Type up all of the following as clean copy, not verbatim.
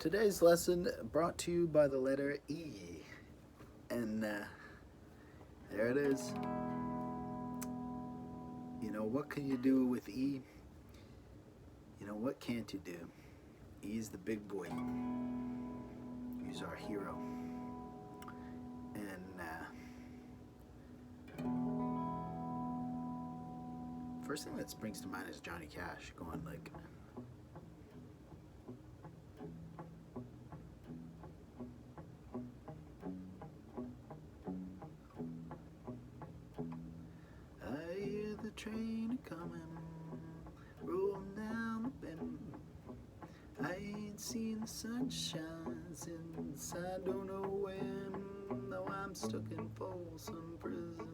Today's lesson brought to you by the letter E. And there it is. You know, what can you do with E? You know, what can't you do? E's the big boy. He's our hero. And first thing that springs to mind is Johnny Cash going like... I hear the train coming, rolling down the bend. I ain't seen the sunshine since I don't know when. Though I'm stuck in Folsom Prison,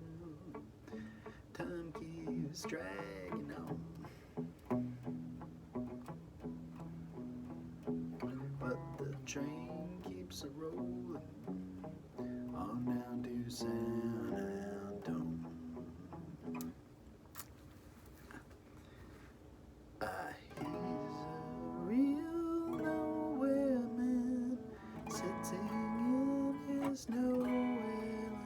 time keeps dragging on. But the train keeps a rolling on down to San Antonio. He's a real nowhere man, sitting in his nowhere land,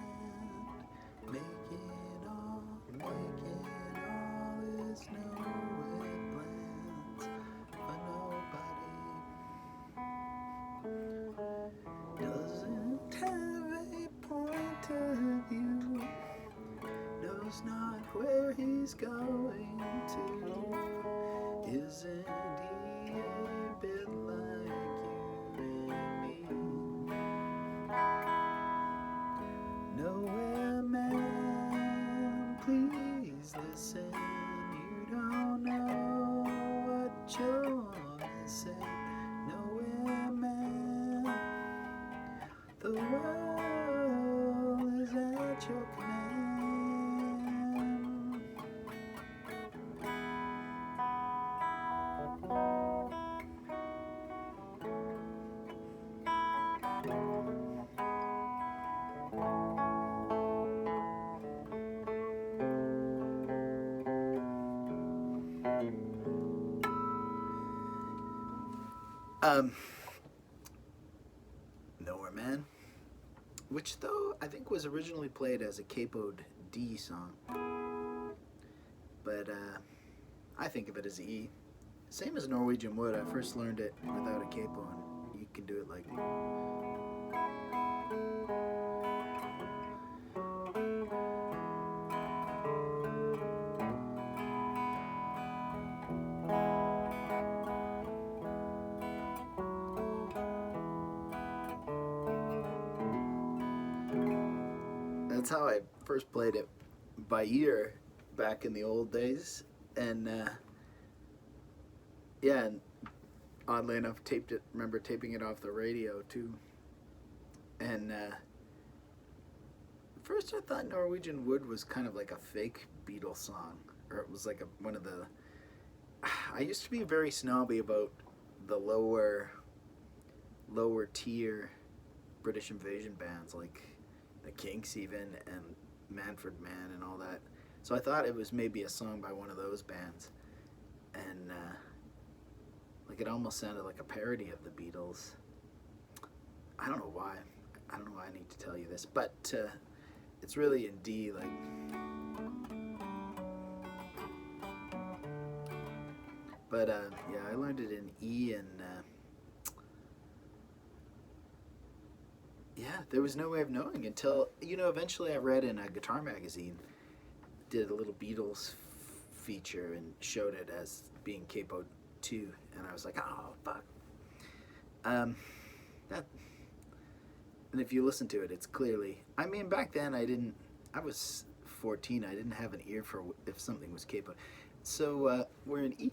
making all his nowhere plans for nobody. Doesn't have a point of view, knows not where he's going to. Isn't he a bit like you and me? Nowhere man, please listen. You don't know what you're missing. Nowhere man, the world is at your command. Nowhere Man, which though I think was originally played as a capoed D song, but I think of it as E. Same as Norwegian Wood. I first learned it without a capo, and you can do it like... That's how I first played it by ear back in the old days, and yeah, and oddly enough, remember taping it off the radio too. And first I thought Norwegian Wood was kind of like a fake Beatles song, or it was like one of the... I used to be very snobby about the lower tier British invasion bands like the Kinks even, and Manfred Mann and all that. So I thought it was maybe a song by one of those bands, and like it almost sounded like a parody of the Beatles. I don't know why. I don't know why I need to tell you this, but it's really in D, like... But yeah, I learned it in E, and yeah, there was no way of knowing until, you know, eventually I read in a guitar magazine, did a little Beatles feature and showed it as being capoed too, and I was like, oh fuck. And if you listen to it, it's clearly... I mean, back then I was 14, I didn't have an ear for if something was capoed. So we're in E,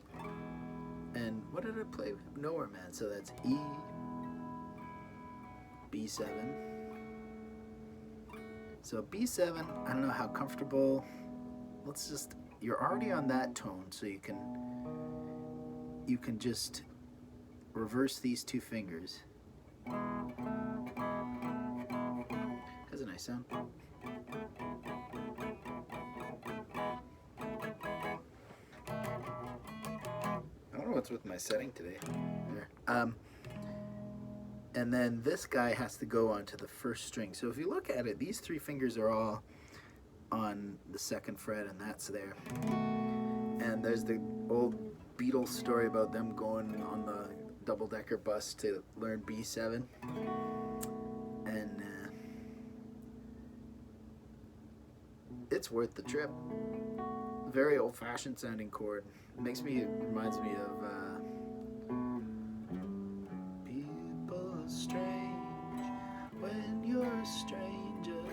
and what did I play? Nowhere Man, so that's E, B7. So B7, I don't know how comfortable, you're already on that tone, so you can just reverse these two fingers. Has a nice sound. I don't know what's with my setting today. There. And then this guy has to go onto the first string. So if you look at it, these three fingers are all on the second fret, and that's there. And there's the old Beatles story about them going on the double-decker bus to learn B7. And it's worth the trip. Very old-fashioned sounding chord. Reminds me of people strange when you're a stranger.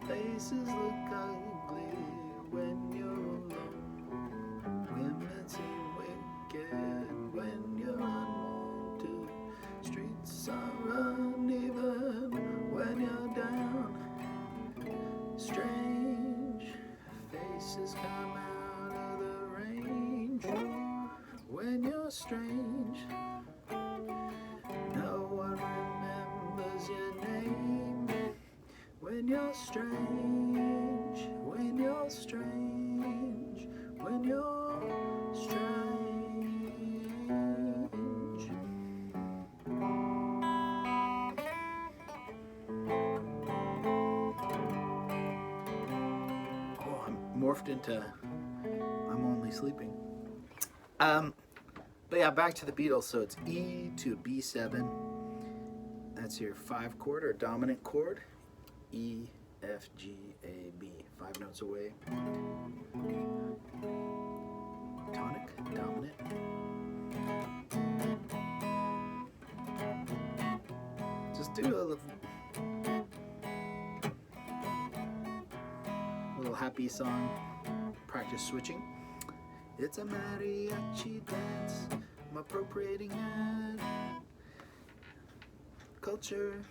Faces look ugly when you're alone. Women seem wicked when you're unwanted. Streets are uneven when you're down. Strange faces come out of the range when you're strange. No one remembers your name when you're strange. When you're strange. When you're strange. Oh, I'm morphed into I'm Only Sleeping. But yeah, back to the Beatles. So it's E to B7. That's your 5 chord or dominant chord. E, F, G, A, B. 5 notes away. Tonic, dominant. Just do a little happy song. Practice switching. It's a mariachi dance. I'm appropriating that culture.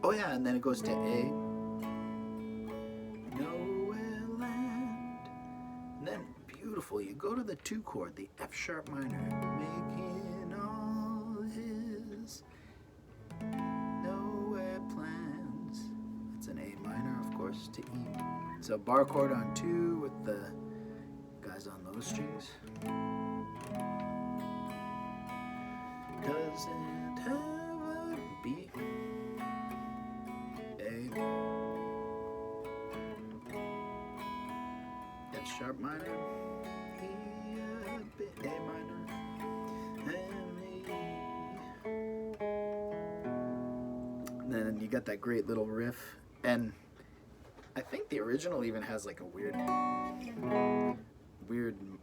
Oh yeah, and then it goes to A. Nowhere land. And then beautiful, you go to the 2 chord, the F sharp minor, making all his nowhere plans. That's an A minor, of course, to E. So bar chord on 2 with the guys on those strings. 'Cause it ever be A, F sharp minor, E, A minor, and E. And then you got that great little riff, and I think the original even has like a weird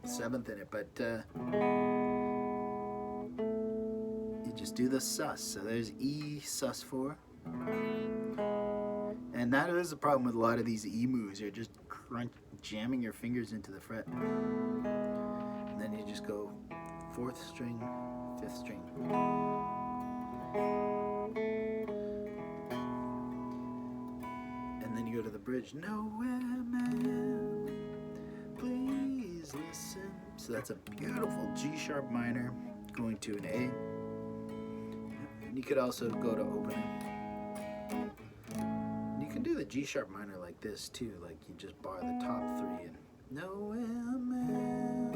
7th in it, but you just do the sus. So there's E sus4. And that is the problem with a lot of these E moves. You're just jamming your fingers into the fret. And then you just go 4th string, 5th string. And then you go to the bridge. Nowhere, man, please listen. So that's a beautiful G sharp minor going to an A. And you could also go to opening. You can do the G sharp minor like this too, like you just bar the top 3 and nowhere, man,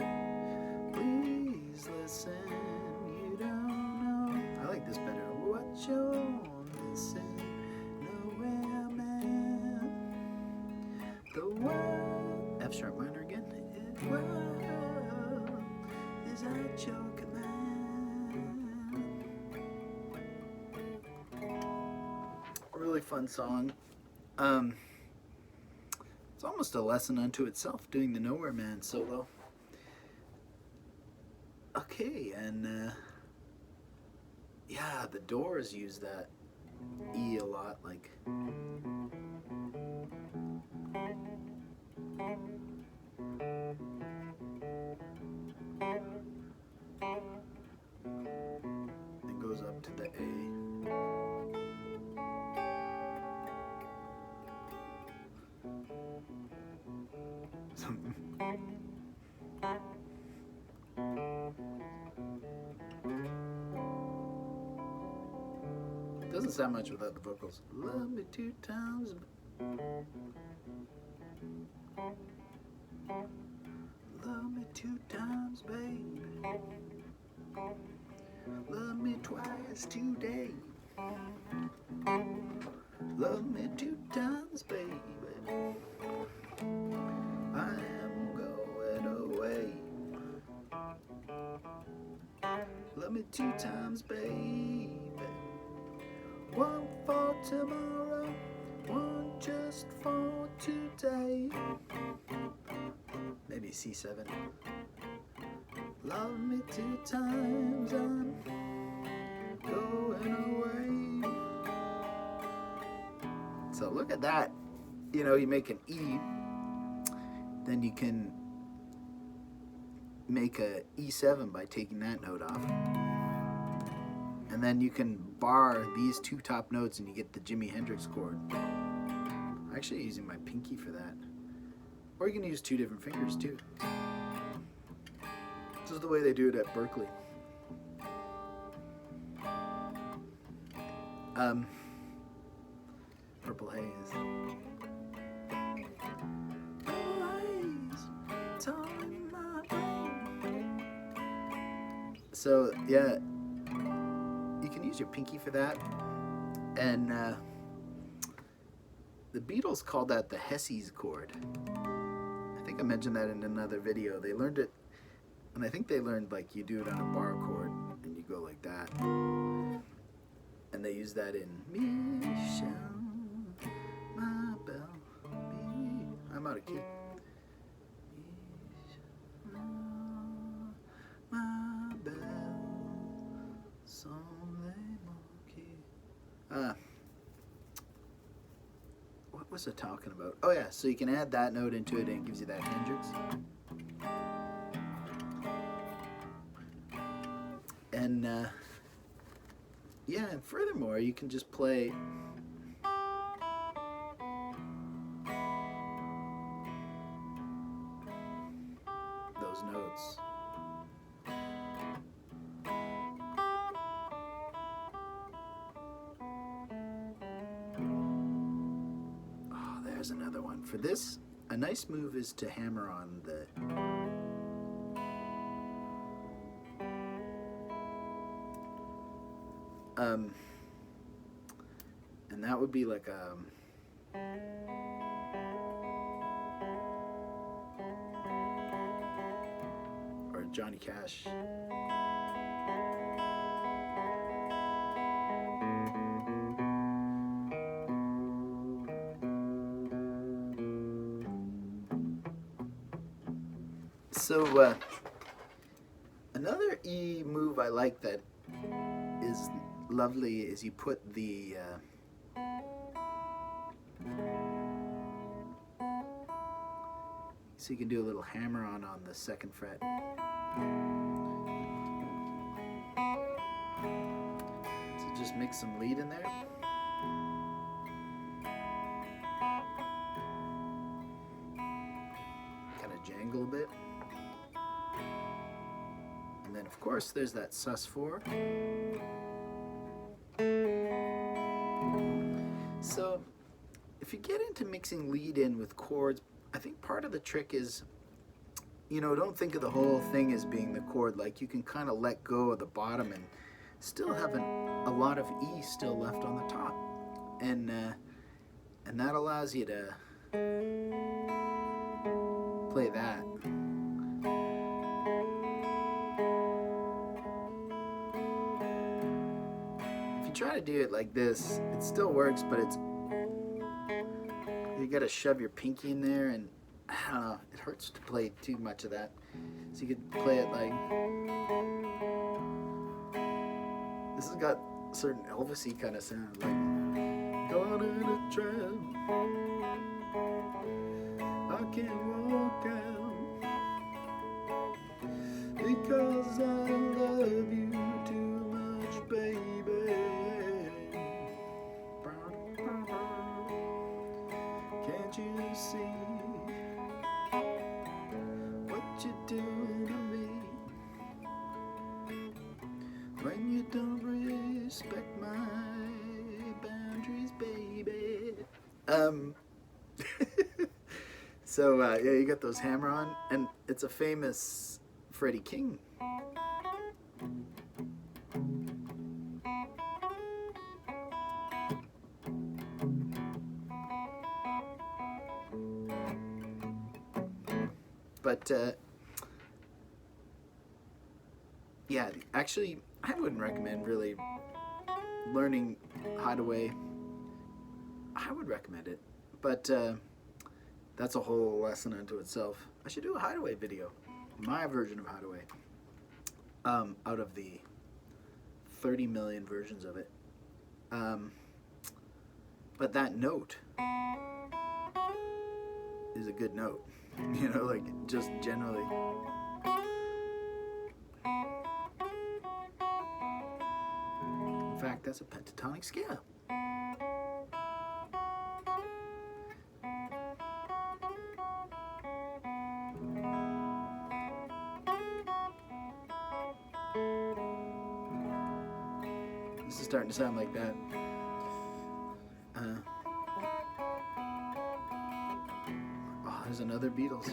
please listen, you don't know. I like this better. What you're missing, nowhere, man, the world, F sharp minor again, the world is at your command. Really fun song. It's almost a lesson unto itself doing the Nowhere Man solo. Okay, and yeah, the Doors use that E a lot, like. It goes up to the A. Doesn't sound much without the vocals. Love me 2 times. Love me 2 times, baby. Love me twice today. Love me 2 times, baby. I am going away. Love me 2 times, baby. 1 for tomorrow, 1 just for today. Maybe C7. Love me 2 times, I'm going away. So look at that. You know, you make an E, then you can make a E7 by taking that note off. And then you can bar these 2 top notes and you get the Jimi Hendrix chord. I'm actually using my pinky for that. Or you can use 2 different fingers too. This is the way they do it at Berkeley. Purple Haze. Purple Haze, it's all in my brain. So yeah, you can use your pinky for that. And the Beatles called that the Hessies chord. I think I mentioned that in another video. They learned it, and I think they learned like you do it on a bar chord and you go like that. And they use that in Michelle, my belle, me. I'm out of key. Michelle, my belle, what was I talking about? Oh yeah, so you can add that note into it and it gives you that Hendrix. And yeah, and furthermore, you can just play those notes. Oh, there's another one. For this, a nice move is to hammer on the and that would be like or Johnny Cash. So another E move I like that is lovely is you put the so you can do a little hammer on the 2nd fret. So just mix some lead in there. Kind of jangle a bit. And then of course there's that sus4. So if you get into mixing lead in with chords, I think part of the trick is, you know, don't think of the whole thing as being the chord. Like you can kind of let go of the bottom and still have a lot of E still left on the top. And that allows you to play that. Try to do it like this, it still works, but it's, you gotta shove your pinky in there, and I don't know, it hurts to play too much of that. So you could play it like, this has got a certain Elvis-y kind of sound, like, caught in a trap, I can't walk out, because I love you too much, baby. Can't you see what you're doing to me when you don't respect my boundaries, baby? So So yeah, you got those hammer on, and it's a famous Freddie King. But yeah, actually, I wouldn't recommend really learning Hideaway. I would recommend it, but that's a whole lesson unto itself. I should do a Hideaway video, my version of Hideaway, out of the 30 million versions of it. But that note is a good note, you know, like just generally. In fact, that's a pentatonic scale. This is starting to sound like that. Oh, there's another Beatles.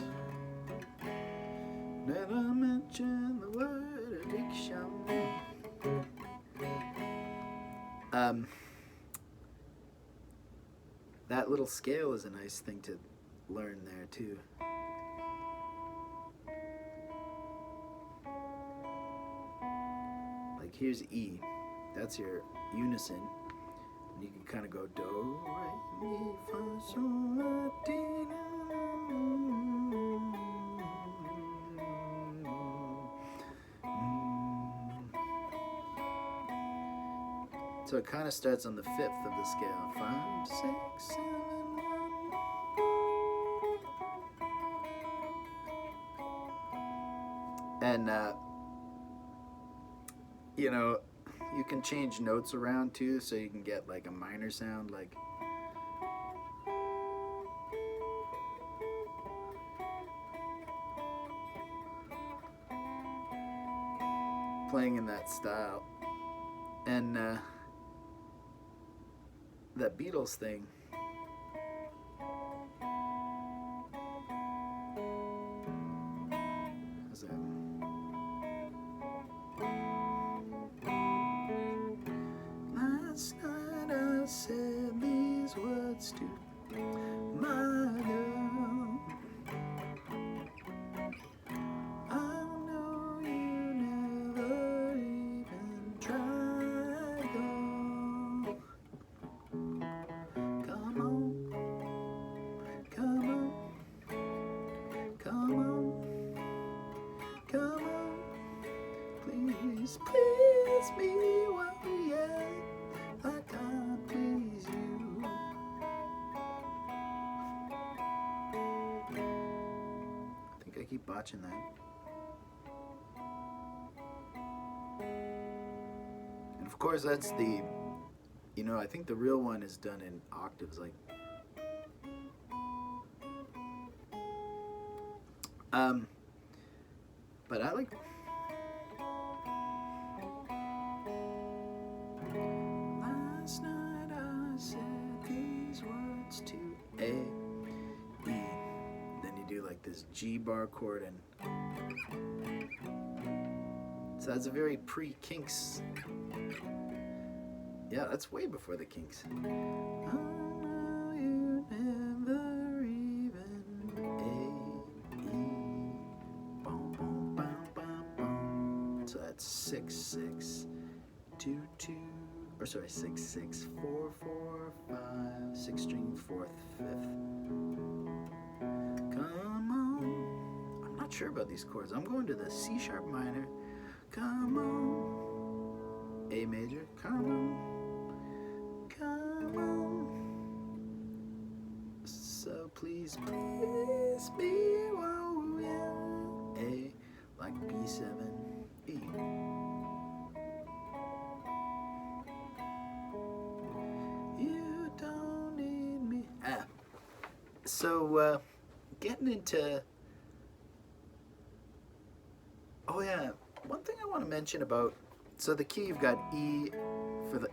Never mention the word addiction. That little scale is a nice thing to learn there too. Like here's E. That's your unison. And you can kind of go do, re, mi, fa, sol, la, ti, la. So it kind of starts on the 5th of the scale. 5, 6, 7, 1. And you know, you can change notes around too, so you can get like a minor sound, like playing in that style. And that Beatles thing, how's that? Last night I said these words to my girl. I know you never even tried, though. Come on, come on, come on, come on. Please, please me while yet I can't please you. I think I keep botching that. And of course that's the, you know, I think the real one is done in octaves, like but I like last night I said these words to A, E. Then you do like this G bar chord, and so that's a very pre-Kinks. Yeah, that's way before the Kinks. I know you never even A, E, boom, boom, bum, bum, bum. So that's 6, 6, 2, 2, or sorry, 6, 6, 4, 4, 5, 6 string 4th, 5th. Come on. I'm not sure about these chords. I'm going to the C sharp minor. Come on. A major. Come on. Come on. So please, please be while we're A, like B7, E. You don't need me. So getting into, oh yeah, one thing I want to mention about, so the key, you've got E for the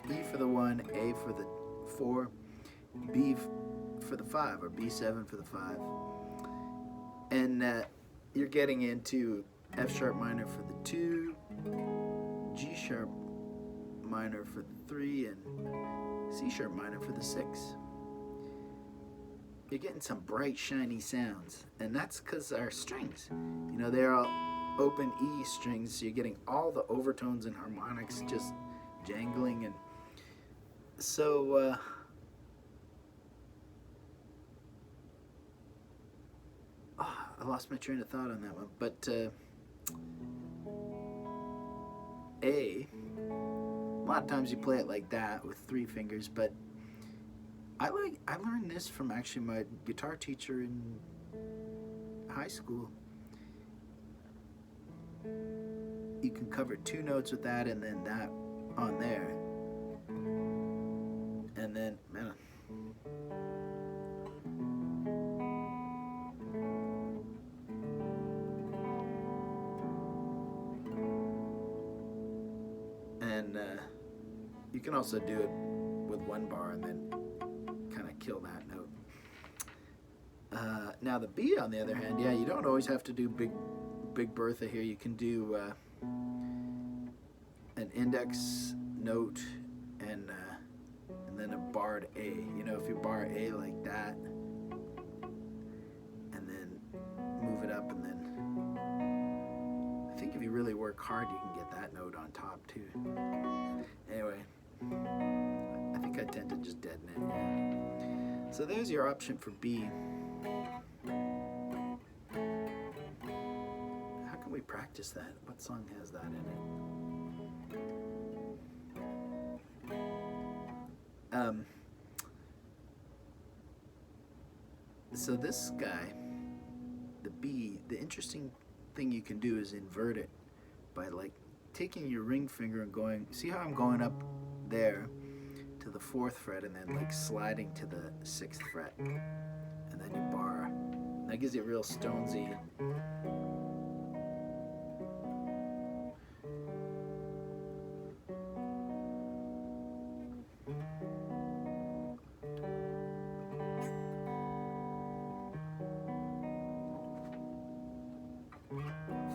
1, A for the 4, B for the 5, or B7 for the 5. And you're getting into F sharp minor for the 2, G sharp minor for the 3, and C sharp minor for the 6. You're getting some bright, shiny sounds, and that's because our strings, you know, they're all open E strings, so you're getting all the overtones and harmonics just jangling. And so I lost my train of thought on that one, but A lot of times you play it like that with 3 fingers, but I learned this from actually my guitar teacher in high school. You can cover 2 notes with that and then that on there, and then you can also do it with 1 bar and then kind of kill that note. Now the B, on the other hand, yeah, you don't always have to do Big Bertha here. You can do an index note and then a barred A. You know, if you bar A like that, and then move it up, and then I think if you really work hard, you can get that note on top too. Anyway, I think I tend to just deaden it. Yeah. So there's your option for B. How can we practice that? What song has that in it? So this guy, the B, the interesting thing you can do is invert it by like taking your ring finger and going, see how I'm going up there to the 4th fret and then like sliding to the 6th fret, and then you bar. That gives you a real Stonesy.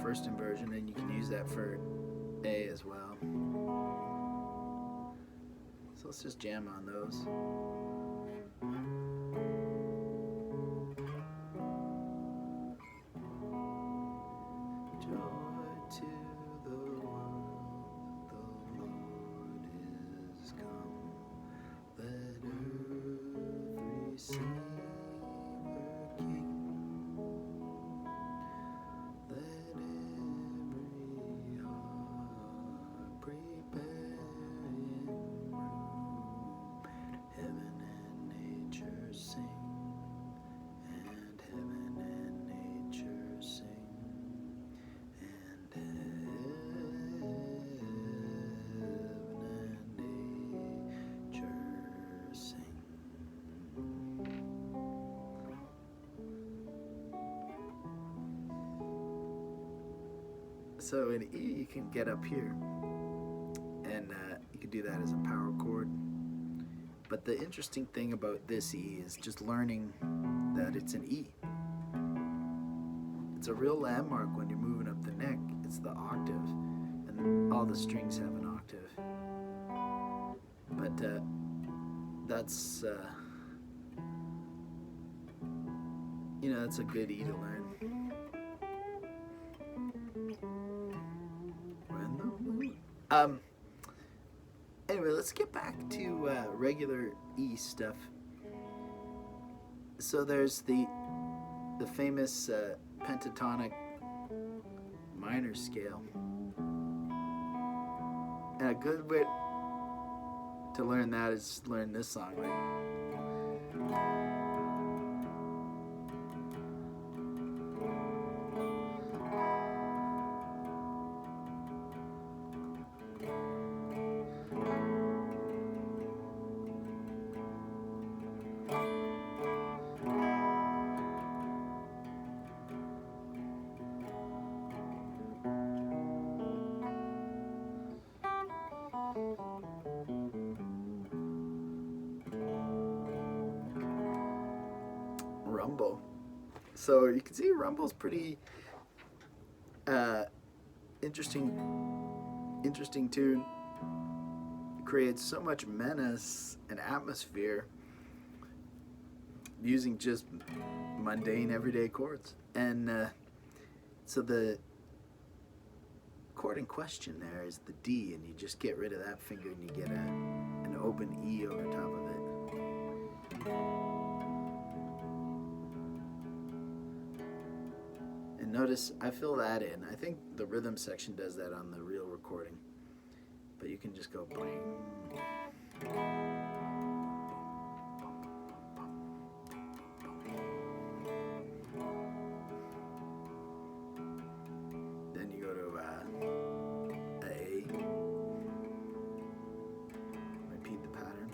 First inversion, and you can use that for A as well. So let's just jam on those. Joy to the world, the Lord is come. Let earth receive her King. Let every heart prepare in room. Heaven and nature sing, and heaven and nature sing, and heaven and nature sing. So in E, you can get up here, and you can do that as a power chord. But the interesting thing about this E is just learning that it's an E. It's a real landmark when you're moving up the neck. It's the octave, and all the strings have an octave. But that's, you know, that's a good E to learn. Anyway, let's get back to regular E stuff. So there's the famous pentatonic minor scale, and a good way to learn that is learn this song, right? Rumble. So you can see Rumble's pretty uh, interesting tune. It creates so much menace and atmosphere using just mundane everyday chords. And so the chord in question there is the D, and you just get rid of that finger and you get an open E over top of it. And notice I fill that in. I think the rhythm section does that on the real recording, but you can just go bling. Then you go to A. Repeat the pattern.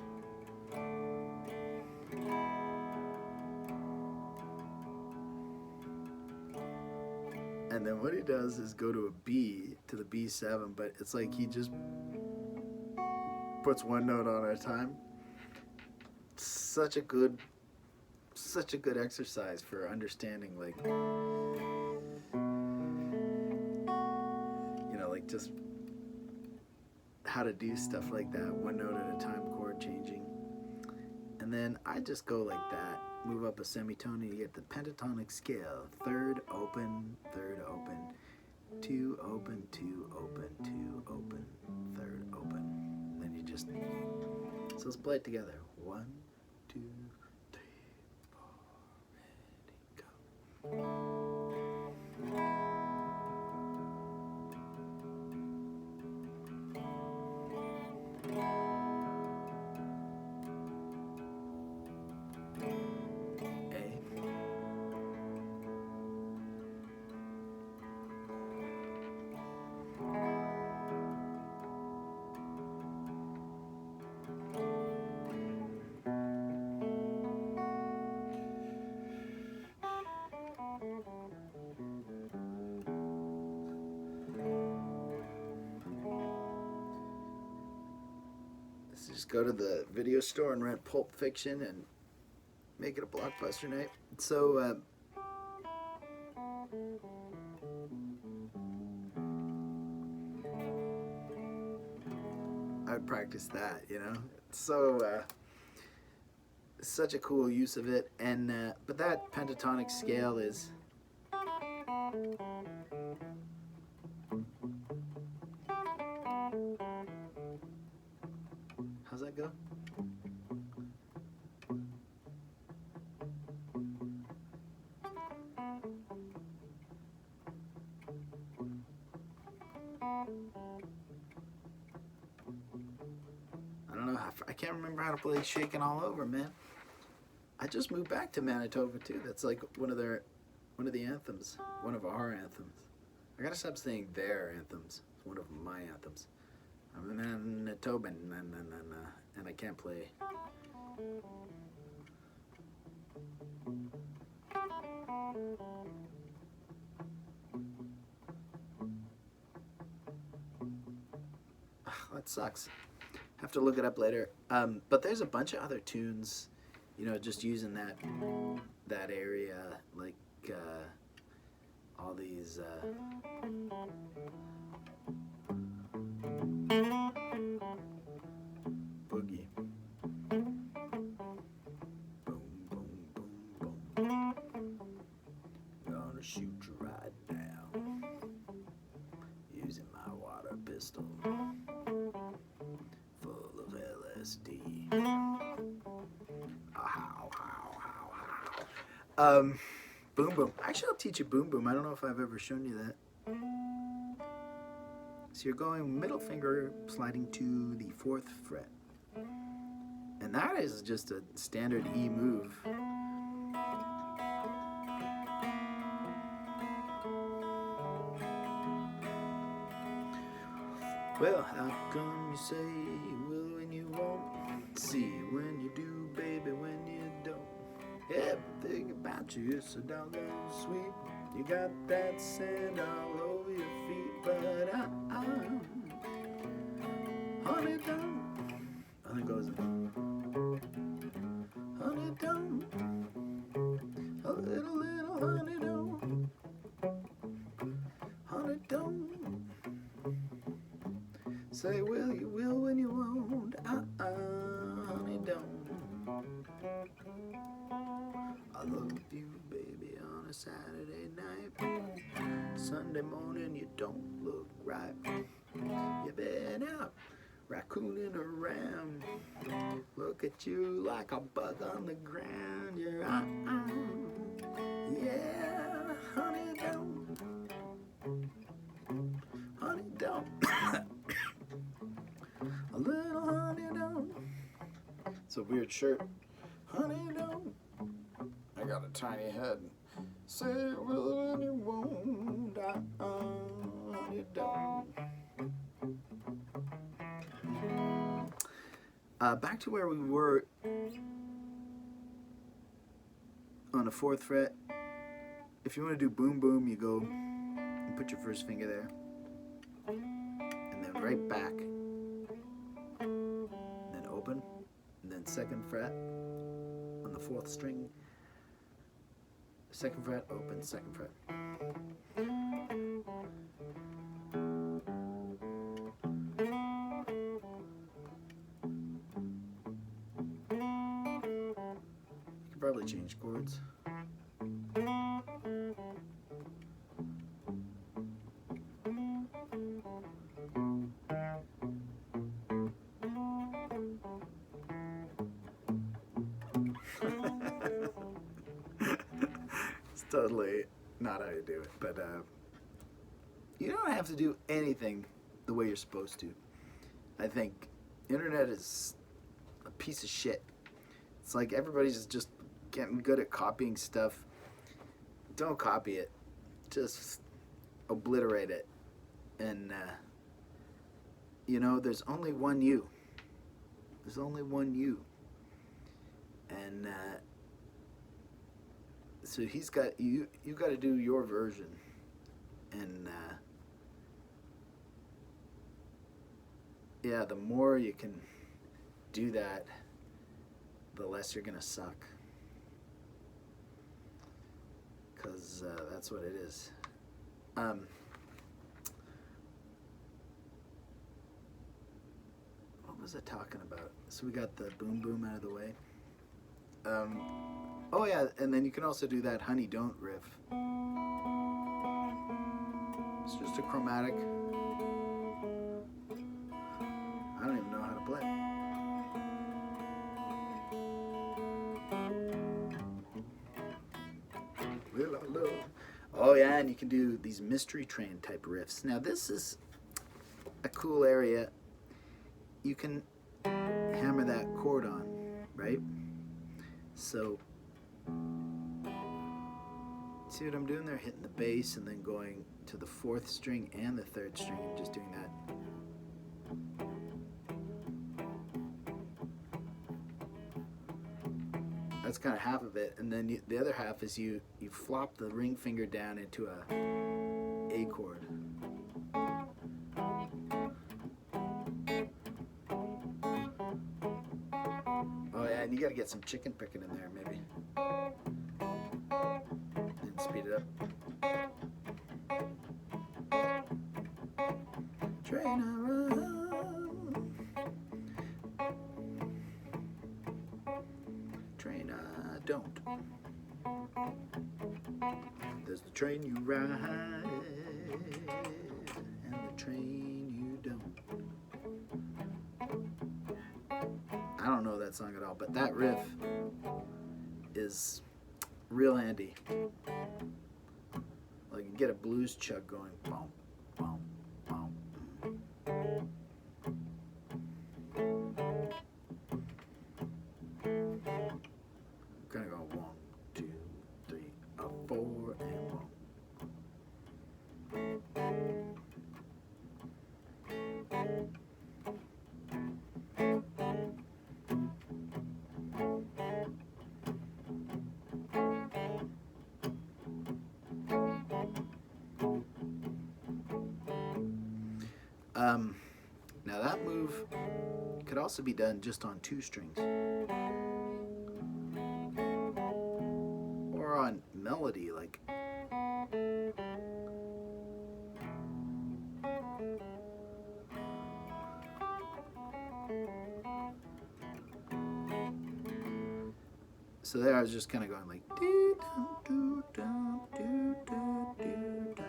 And then what he does is go to a B, to the B7, but it's like he just puts one note on at a time. Such a good exercise for understanding, like, you know, like just how to do stuff like that, one note at a time, chord changing. And then I just go like that, move up a semitone, and you get the pentatonic scale. Third open, 2 open, 2 open, 2 open, third open. Then you just, so let's play it together. 1, 2, 3, 4, ready, go. Just go to the video store and rent Pulp Fiction and make it a blockbuster night. So I would practice that, you know. So such a cool use of it. And but that pentatonic scale is how's that go? I don't know. I can't remember how to play Shakin' All Over, man. I just moved back to Manitoba too. That's like one of the anthems, one of our anthems. I gotta stop saying their anthems. It's one of my anthems. I'm a Manitoban, and I can't play. That sucks. Have to look it up later. But there's a bunch of other tunes, you know, just using that area, like all these. Boogie. Boom, boom, boom, boom. Gonna shoot you right now using my water pistol full of LSD. Boom boom. Actually, I'll teach you boom boom. I don't know if I've ever shown you that. So you're going middle finger sliding to the 4th fret. And that is just a standard E move. Well, how come you say you will when you won't? See when you do, baby, when you don't. Everything about you is so doggone sweet. You got that sand all over your feet, but honey, don't. And it goes, honey, don't. A little honey. Say will you will when you won't. Honey, don't. I love you, baby, on a Saturday night. Sunday morning, you don't look right. You've been out raccooning around. Look at you like a bug on the ground. You're yeah, honey, don't. Honey, don't. A little honey, don't. It's a weird shirt. Honey, don't. I got a tiny head. Say it will when you won't. Honey, don't. Back to where we were on the 4th fret. If you want to do boom boom, you go and put your first finger there, and then right back, and then open, and then 2nd fret on the 4th string, 2nd fret, open, 2nd fret. Probably change chords. It's totally not how you do it, but you don't have to do anything the way you're supposed to. I think internet is a piece of shit. It's like everybody's just getting good at copying stuff. Don't copy it. Just obliterate it. And, you know, there's only one you. There's only one you. And so he's got, you got to do your version. And, yeah, the more you can do that, the less you're going to suck. Because that's what it is. What was I talking about? So we got the boom boom out of the way. Oh yeah, and then you can also do that honey don't riff. It's just a chromatic. I don't even know how to play. Will I love? Oh yeah, and you can do these Mystery Train type riffs. Now this is a cool area. You can hammer that chord on, right? So, see what I'm doing there? Hitting the bass and then going to the 4th string and the 3rd string and just doing that. That's kind of half of it, and then the other half is you flop the ring finger down into a chord. Oh yeah, and you got to get some chicken picking in there maybe, and speed it up. Train I run. Train I don't. There's the train you ride and the train you don't. I don't know that song at all, but that riff is real handy. Like you get a blues chug going. Boom, boom, boom. Gonna go 1, 2, 3, 4, and 1. Now that move could also be done just on 2 strings. Or on melody, like So there I was just kind of going like doo doo doo doo doo doo doo.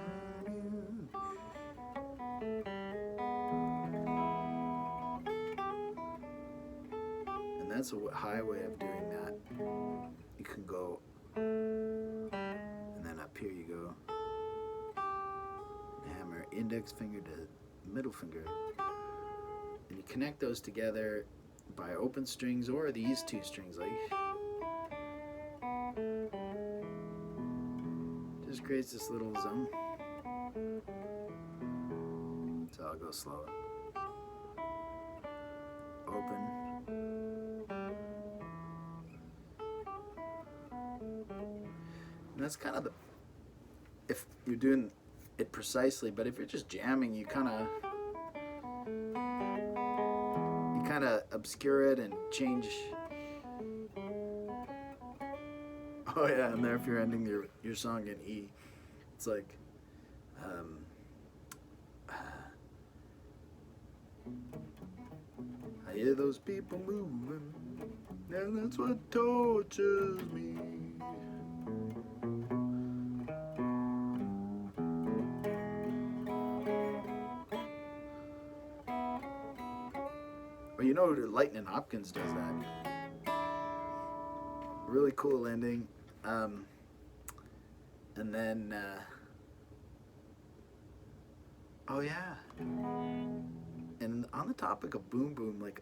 And that's a high way of doing that. You can go, and then up here you go hammer index finger to middle finger, and you connect those together by open strings or these two strings, like just creates this little zone. So I'll go slow. Open. And that's kind of the, if you're doing it precisely, but if you're just jamming, you kind of obscure it and change. Oh yeah, and there if you're ending your song in E, it's like I hear those people moving, and that's what tortures me. Well, you know, Lightning Hopkins does that. Really cool ending. And then, oh yeah. And on the topic of boom boom, like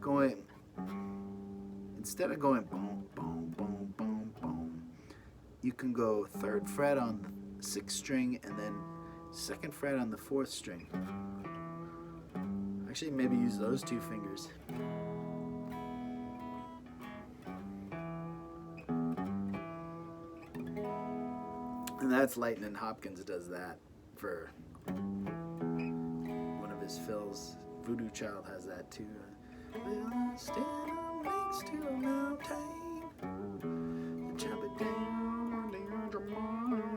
going, instead of going boom boom boom boom boom, you can go 3rd fret on the 6th string and then 2nd fret on the 4th string. Actually, maybe use those 2 fingers. And that's Lightning Hopkins does that for one of his fills. Voodoo Child has that too. Will I stand up next to a mountain and chop it down on the edge of mine?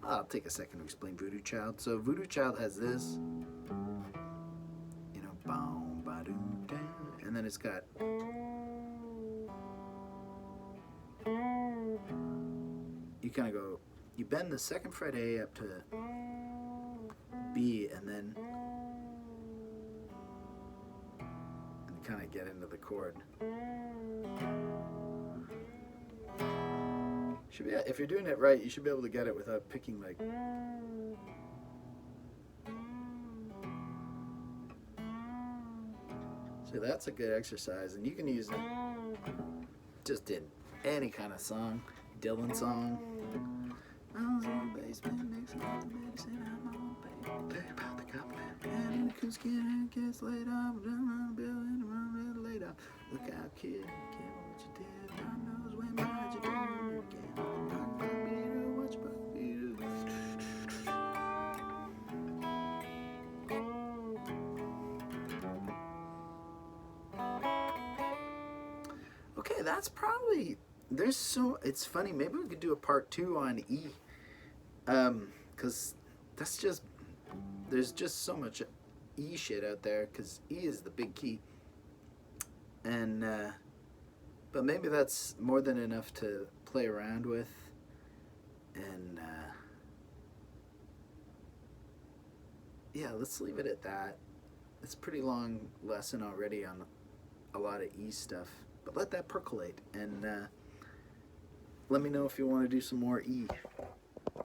I'll take a second to explain Voodoo Child. So Voodoo Child has this, you know, boom, ba-doo, down, and then it's got, you kind of go, you bend the 2nd fret A up to B, and then kind of get into the chord. Should be, if you're doing it right, you should be able to get it without picking like. So that's a good exercise, and you can use it just in any kind of song, Dylan song. I was in the basement mixing all the medicine I'm on, baby. Play about the cup and it could skin and gets laid off. Laid off. Look out, kid, can't what you did. God knows when might you do it again. Okay, that's probably, there's so, it's funny, maybe we could do a part 2 on E, because that's just, there's just so much E shit out there, because E is the big key, and, but maybe that's more than enough to play around with, and, yeah, let's leave it at that. It's a pretty long lesson already on a lot of E stuff. But let that percolate, and let me know if you want to do some more E.